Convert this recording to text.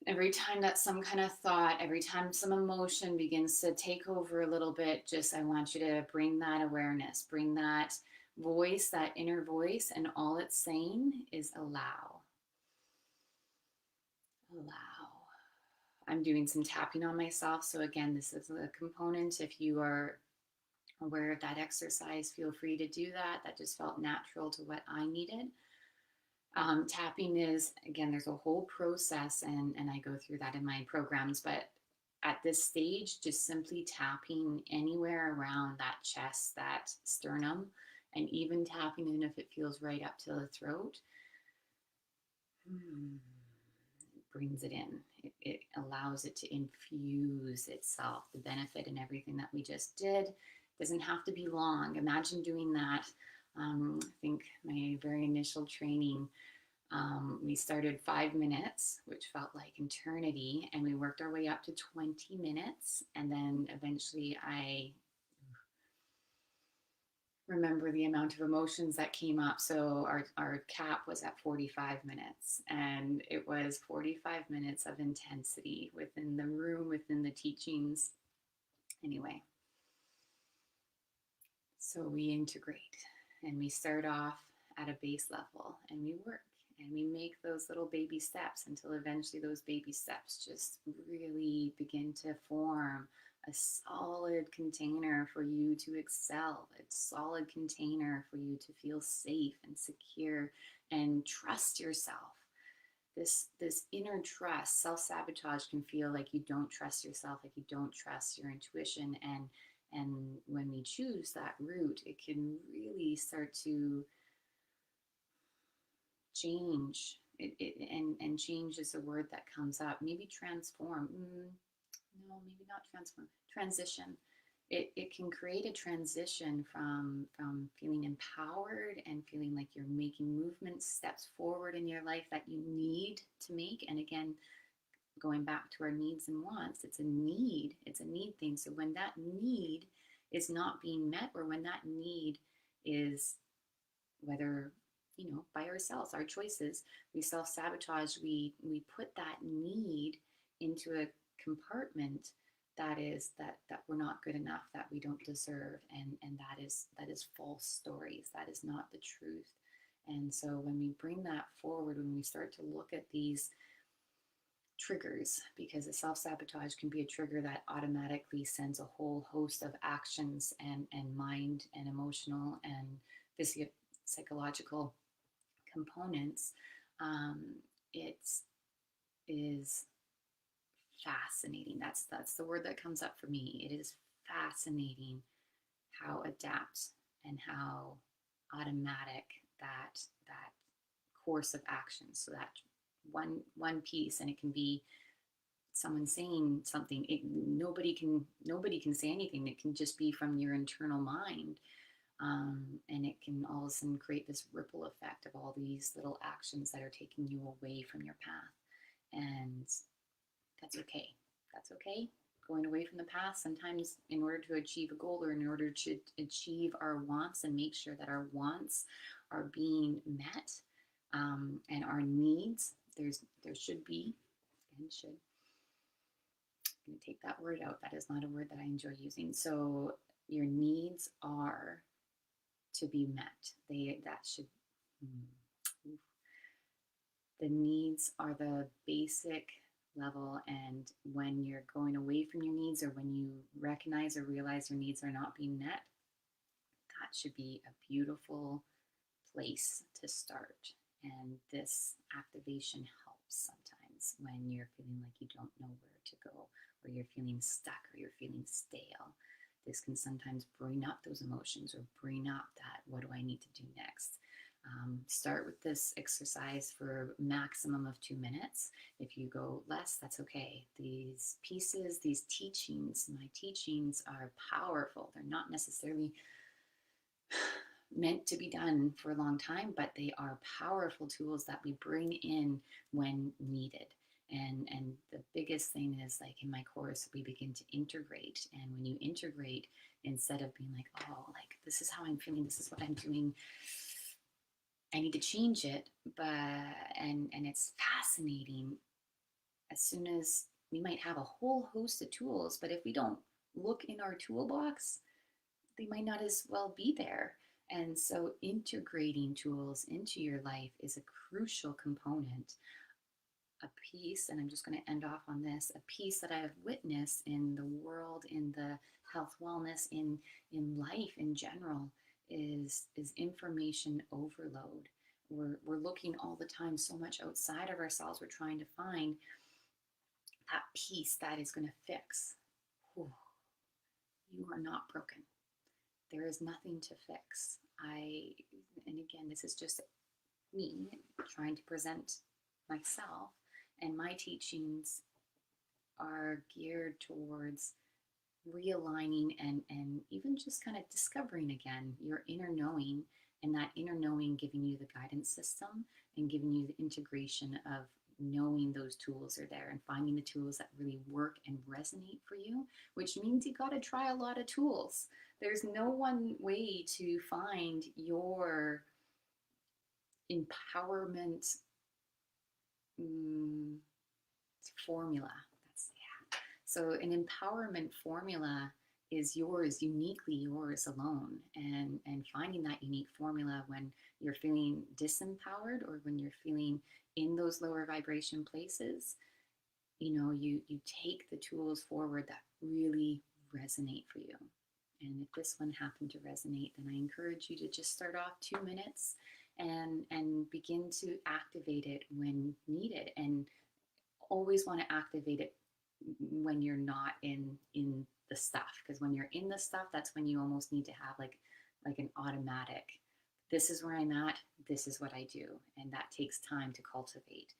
Every time that some kind of thought, every time some emotion begins to take over a little bit, just I want you to bring that awareness, bring that voice, that inner voice, and all it's saying is allow. Allow. I'm doing some tapping on myself. So, again, this is a component. If you are aware of that exercise, feel free to do that. That just felt natural to what I needed. Tapping is, again, there's a whole process, and I go through that in my programs, but at this stage, just simply tapping anywhere around that chest, that sternum, and even tapping in if it feels right up to the throat, brings it in. It allows it to infuse itself, the benefit and everything that we just did. Doesn't have to be long. Imagine doing that. I think my very initial training, we started 5 minutes, which felt like eternity, and we worked our way up to 20 minutes. And then eventually I remember the amount of emotions that came up. So our cap was at 45 minutes, and it was 45 minutes of intensity within the room, within the teachings. Anyway, so we integrate and we start off at a base level and we work and we make those little baby steps until eventually those baby steps just really begin to form a solid container for you to excel, a solid container for you to feel safe and secure and trust yourself. This inner trust, self-sabotage can feel like you don't trust yourself, like you don't trust your intuition, and when we choose that route, it can really start to change. And change is a word that comes up. Maybe transform. No, maybe not transform. Transition. It can create a transition from feeling empowered and feeling like you're making movements, steps forward in your life that you need to make. And again, going back to our needs and wants, it's a need thing. So when that need is not being met, or when that need is, whether by ourselves, our choices, we self-sabotage, we put that need into a compartment that is that we're not good enough, that we don't deserve, and that is false stories, that is not the truth. And so when we bring that forward, when we start to look at these triggers, because a self-sabotage can be a trigger that automatically sends a whole host of actions and mind and emotional and psychological components. It is fascinating. That's the word that comes up for me. It is fascinating how adapt and how automatic that course of action. So that one piece, and it can be someone saying something. Nobody can say anything. It can just be from your internal mind. And it can all of a sudden create this ripple effect of all these little actions that are taking you away from your path. And that's okay. That's okay. Going away from the past, sometimes in order to achieve a goal, or in order to achieve our wants and make sure that our wants are being met, and our needs, there should be, and should, I'm going to take that word out. That is not a word that I enjoy using. So your needs are to be met. That should, the needs are the basic level, and when you're going away from your needs, or when you recognize or realize your needs are not being met, that should be a beautiful place to start. And this activation helps sometimes when you're feeling like you don't know where to go, or you're feeling stuck, or you're feeling stale. This can sometimes bring up those emotions, or bring up that, what do I need to do next? Start with this exercise for a maximum of 2 minutes. If you go less, that's okay. These pieces, these teachings, my teachings are powerful. They're not necessarily meant to be done for a long time, but they are powerful tools that we bring in when needed. And the biggest thing is, like in my course, we begin to integrate. And when you integrate, instead of being like, oh, like this is how I'm feeling, this is what I'm doing, I need to change it. And it's fascinating as soon as we might have a whole host of tools, but if we don't look in our toolbox, they might not as well be there. And so integrating tools into your life is a crucial component. A piece, and I'm just going to end off on this, a piece that I have witnessed in the world, in the health wellness, in life in general, is information overload. We're looking all the time so much outside of ourselves. We're trying to find that piece that is going to fix. Whew, you are not broken. There is nothing to fix. And again, this is just me trying to present myself, and my teachings are geared towards realigning and even just kind of discovering again your inner knowing, and that inner knowing giving you the guidance system and giving you the integration of knowing those tools are there and finding the tools that really work and resonate for you, which means you got to try a lot of tools. There's no one way to find your empowerment mm, formula. That's, yeah. So an empowerment formula is yours, uniquely yours alone. And finding that unique formula when you're feeling disempowered or when you're feeling in those lower vibration places, you take the tools forward that really resonate for you. And if this one happened to resonate, then I encourage you to just start off 2 minutes and begin to activate it when needed, and always want to activate it when you're not in the stuff, because when you're in the stuff, that's when you almost need to have like an automatic, this is where I'm at, this is what I do, and that takes time to cultivate.